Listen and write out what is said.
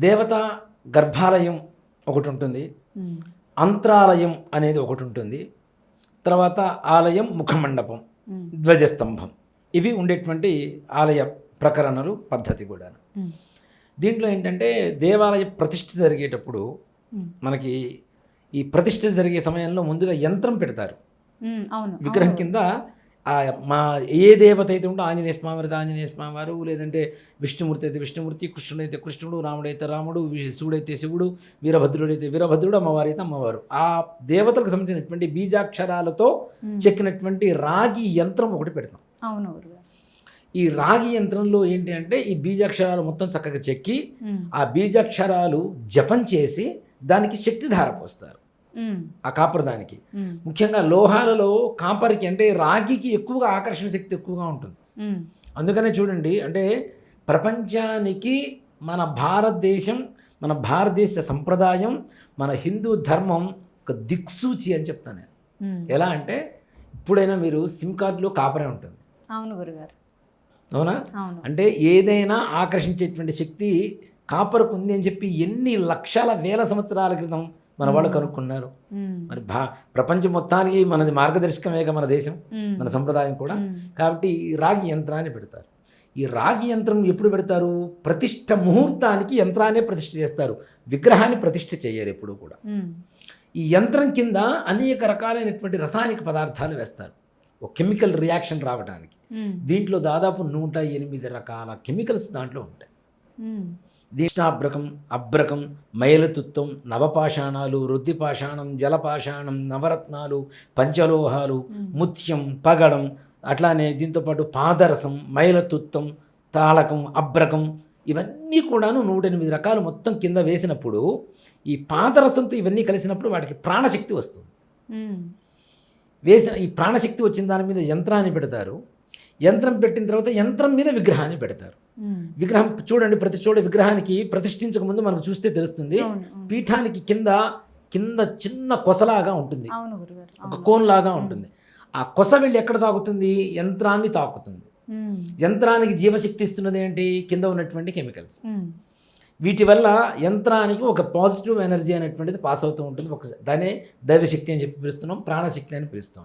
దేవతా గర్భాలయం ఒకటి ఉంటుంది, అంతరాలయం అనేది ఒకటి ఉంటుంది, తర్వాత ఆలయం ముఖమండపం, ధ్వజస్తంభం, ఇవి ఉండేటువంటి ఆలయ ప్రకరణలు పద్ధతి కూడా. దీంట్లో ఏంటంటే దేవాలయ ప్రతిష్ఠ జరిగేటప్పుడు మనకి ఈ ప్రతిష్ఠ జరిగే సమయంలో ముందుగా యంత్రం పెడతారు విగ్రహం కింద. మా ఏ దేవత అయితే ఉంటో ఆంజనేయ స్వామి అయితే ఆంజనేయ స్వామి వారు, లేదంటే విష్ణుమూర్తి అయితే విష్ణుమూర్తి, కృష్ణుడు అయితే కృష్ణుడు, రాముడు అయితే రాముడు, శివుడు అయితే శివుడు, వీరభద్రుడు అయితే వీరభద్రుడు, అమ్మవారు అయితే అమ్మవారు. ఆ దేవతలకు సంబంధించినటువంటి బీజాక్షరాలతో చెక్కినటువంటి రాగి యంత్రం ఒకటి పెడతాం. అవును. ఈ రాగి యంత్రంలో ఏంటి అంటే ఈ బీజాక్షరాలు మొత్తం చక్కగా చెక్కి ఆ బీజాక్షరాలు జపం చేసి దానికి శక్తిధార పోస్తారు. ఆ కాపర్ దానికి ముఖ్యంగా లోహాలలో కాపర్కి అంటే రాగికి ఎక్కువగా ఆకర్షణ శక్తి ఎక్కువగా ఉంటుంది. అందుకనే చూడండి, అంటే ప్రపంచానికి మన భారతదేశం, మన భారతదేశ సంప్రదాయం, మన హిందూ ధర్మం ఒక దిక్సూచి అని చెప్తాను నేను. ఎలా అంటే ఇప్పుడైనా మీరు సిమ్ కార్డులో కాపరే ఉంటుంది. అవును గురుగారు. అవునా? అంటే ఏదైనా ఆకర్షించేటువంటి శక్తి కాపర్కు ఉంది అని చెప్పి ఎన్ని లక్షల వేల సంవత్సరాల క్రితం మన వాళ్ళు కనుక్కున్నారు. మరి ప్రపంచం మొత్తానికి మనది మార్గదర్శకమేగా మన దేశం, మన సంప్రదాయం కూడా. కాబట్టి ఈ రాగి యంత్రాన్ని పెడతారు. ఈ రాగి యంత్రం ఎప్పుడు పెడతారు? ప్రతిష్ఠ ముహూర్తానికి యంత్రాన్ని ప్రతిష్ఠ చేస్తారు, విగ్రహాన్ని ప్రతిష్ఠ చేయరు ఎప్పుడు కూడా. ఈ యంత్రం కింద అనేక రకాలైనటువంటి రసాయనిక పదార్థాలు వేస్తారు ఒక కెమికల్ రియాక్షన్ రావడానికి. దీంట్లో దాదాపు 108 రకాల కెమికల్స్ దాంట్లో ఉంటాయి. దీష్టాబ్రకం, అబ్రకం, మైలతుత్వం, నవపాషాణాలు, రుద్దిపాషాణం, జలపాషాణం, నవరత్నాలు, పంచలోహాలు, ముత్యం, పగడం, అట్లానే దీంతోపాటు పాదరసం, మైలతుత్వం, తాళకం, అబ్రకం, ఇవన్నీ కూడాను 108 రకాలు మొత్తం కింద వేసినప్పుడు ఈ పాదరసంతో ఇవన్నీ కలిసినప్పుడు వాటికి ప్రాణశక్తి వస్తుంది. వేసిన ఈ ప్రాణశక్తి వచ్చిన దాని మీద యంత్రాన్ని పెడతారు. యంత్రం పెట్టిన తర్వాత యంత్రం మీద విగ్రహాన్ని పెడతారు. విగ్రహం చూడండి, ప్రతి చోట విగ్రహానికి ప్రతిష్ఠించక ముందు మనకు చూస్తే తెలుస్తుంది, పీఠానికి కింద చిన్న కొసలాగా ఉంటుంది, ఒక కోన్లాగా ఉంటుంది. ఆ కొస వెళ్ళి ఎక్కడ తాకుతుంది? యంత్రాన్ని తాకుతుంది. యంత్రానికి జీవశక్తి ఇస్తున్నది ఏంటి? కింద ఉన్నటువంటి కెమికల్స్. వీటి వల్ల యంత్రానికి ఒక పాజిటివ్ ఎనర్జీ అనేటువంటిది పాస్ అవుతూ ఉంటుంది. దానే దైవశక్తి అని చెప్పి పిలుస్తున్నాం, ప్రాణశక్తి అని పిలుస్తాం.